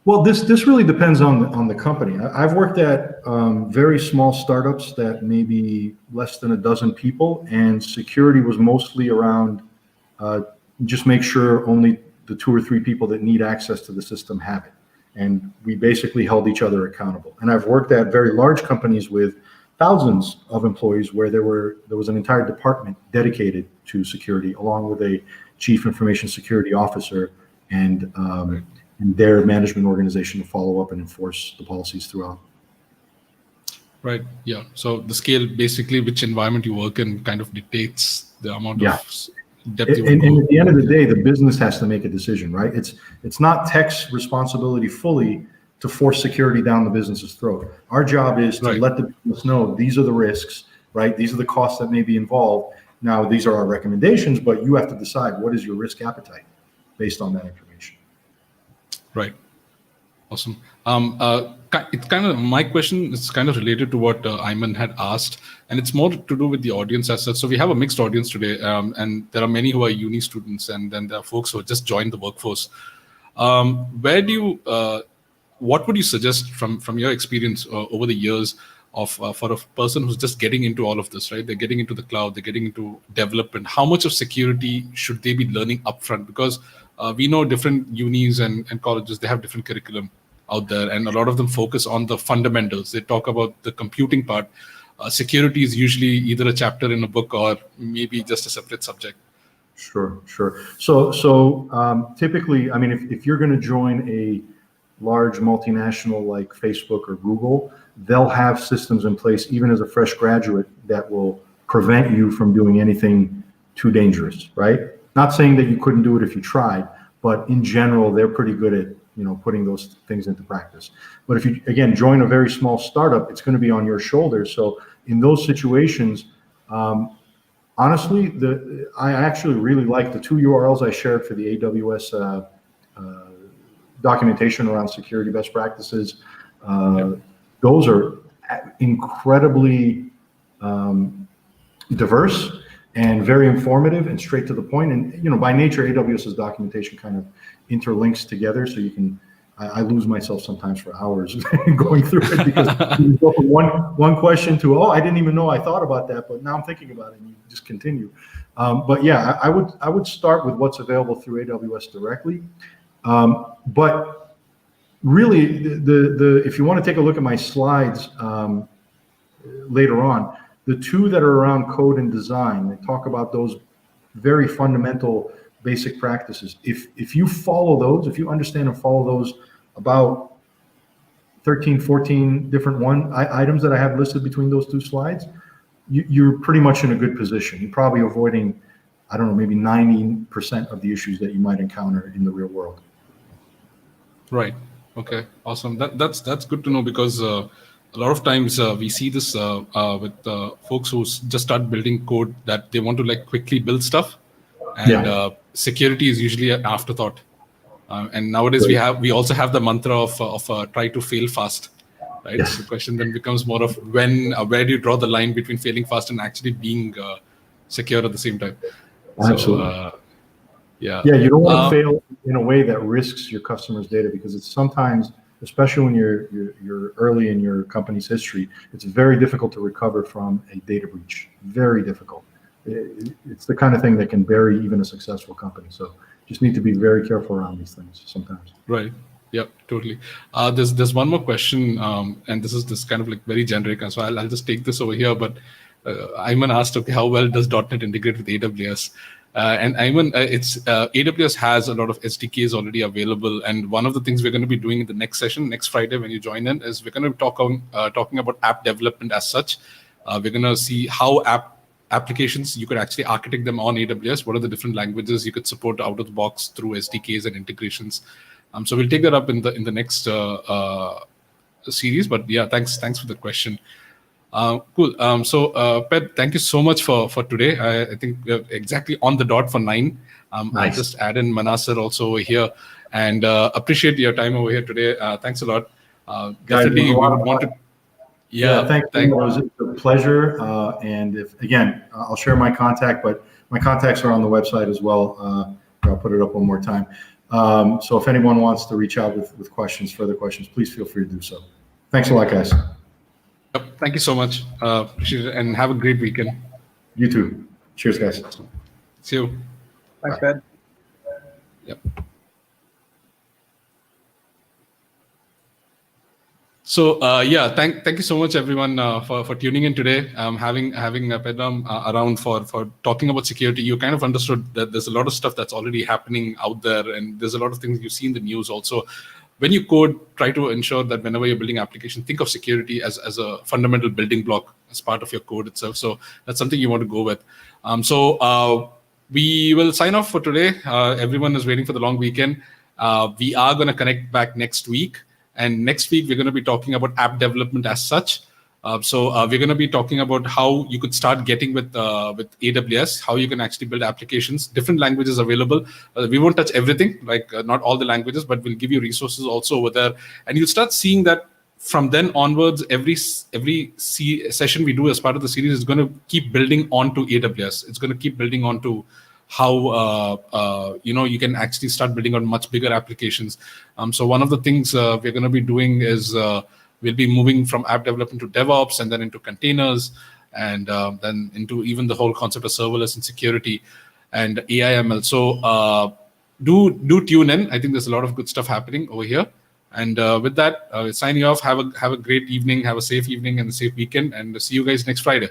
Well, this really depends on the company. I've worked at very small startups that maybe less than a dozen people, and security was mostly around just make sure only the 2 or 3 people that need access to the system have it. And we basically held each other accountable. And I've worked at very large companies with thousands of employees where there was an entire department dedicated to security, along with a chief information security officer and their management organization to follow up and enforce the policies throughout. Right. Yeah. So the scale, basically, which environment you work in, kind of dictates the amount of depth you and at the end of the day, the business has to make a decision, right? It's not tech's responsibility fully to force security down the business's throat. Our job is to let the business know these are the risks, right? These are the costs that may be involved. Now, these are our recommendations, but you have to decide what is your risk appetite based on that information. Right. Awesome. It's kind of, my question is kind of related to what Ayman had asked, and it's more to do with the audience as such. So we have a mixed audience today, and there are many who are uni students, and then there are folks who have just joined the workforce. What would you suggest from your experience over the years for a person who's just getting into all of this, right? They're getting into the cloud, they're getting into development. How much of security should they be learning upfront? Because we know different unis and colleges, they have different curriculum out there, and a lot of them focus on the fundamentals. They talk about the computing part. Security is usually either a chapter in a book or maybe just a separate subject. Sure. So typically, I mean, if you're going to join a large multinational like Facebook or Google, they'll have systems in place, even as a fresh graduate, that will prevent you from doing anything too dangerous, right? Not saying that you couldn't do it if you tried, but in general, they're pretty good at putting those things into practice. But if you, again, join a very small startup, it's going to be on your shoulders. So in those situations, honestly, I actually really like the 2 URLs I shared for the AWS documentation around security best practices. Those are incredibly diverse and very informative and straight to the point. And by nature, AWS's documentation kind of interlinks together, so you can. I lose myself sometimes for hours going through it, because you go from one question to, I didn't even know I thought about that, but now I'm thinking about it, and you just continue. But yeah, I would start with what's available through AWS directly. But really, if you want to take a look at my slides later on, the 2 that are around code and design, they talk about those very fundamental basic practices. If you follow those, if you understand and follow those, about 13, 14 different items that I have listed between those 2 slides, you're pretty much in a good position. You're probably avoiding, I don't know, maybe 90% of the issues that you might encounter in the real world. Right. Okay. Awesome. That's good to know, because a lot of times we see this with folks who just start building code that they want to quickly build stuff, and security is usually an afterthought. And nowadays we also have the mantra of try to fail fast, right? Yes. So the question then becomes more of where do you draw the line between failing fast and actually being secure at the same time? Absolutely. So, yeah, you don't want to fail in a way that risks your customers' data, because it's sometimes, especially when you're early in your company's history, it's very difficult to recover from a data breach. Very difficult. It's the kind of thing that can bury even a successful company. So just need to be very careful around these things sometimes. Right. Yep. Totally. There's one more question, and this is kind of very generic, so I'll just take this over here. But Ayman asked, okay, how well does .NET integrate with AWS? And Ayman, AWS has a lot of SDKs already available, and one of the things we're going to be doing in the next session, next Friday when you join in, is we're going to be talking about app development as such. We're going to see how applications, you could actually architect them on AWS. What are the different languages you could support out of the box through SDKs and integrations? So we'll take that up in the next series. But yeah, thanks for the question. Cool. So Ped, thank you so much for today. I think we're exactly on the dot for 9. Nice. I'll just add in Manasir also over here, and appreciate your time over here today. Thanks a lot. Definitely, we would want to. Yeah, thank you. It was a pleasure. And if again, I'll share my contact, but my contacts are on the website as well. I'll put it up one more time. So if anyone wants to reach out with questions, further questions, please feel free to do so. Thanks a lot, guys. Yep, thank you so much. Appreciate it, and have a great weekend. You too. Cheers, guys. See you. Thanks, Ben. Yep. So yeah, thank you so much everyone for tuning in today. Having Pedram around for talking about security, you kind of understood that there's a lot of stuff that's already happening out there, and there's a lot of things you see in the news also. When you code, try to ensure that whenever you're building application, think of security as a fundamental building block as part of your code itself. So that's something you want to go with. So we will sign off for today. Everyone is waiting for the long weekend. We are going to connect back next week. And next week, we're going to be talking about app development as such. So we're going to be talking about how you could start getting with AWS, how you can actually build applications, different languages available. We won't touch everything, like not all the languages, but we'll give you resources also over there. And you'll start seeing that from then onwards, every session we do as part of the series is going to keep building onto AWS. It's going to keep building onto how you can actually start building on much bigger applications. So one of the things we're going to be doing is we'll be moving from app development to DevOps, and then into containers, and then into even the whole concept of serverless and security and AI/ML. So do tune in. I think there's a lot of good stuff happening over here. And with that, signing off. Have a great evening. Have a safe evening and a safe weekend. And see you guys next Friday.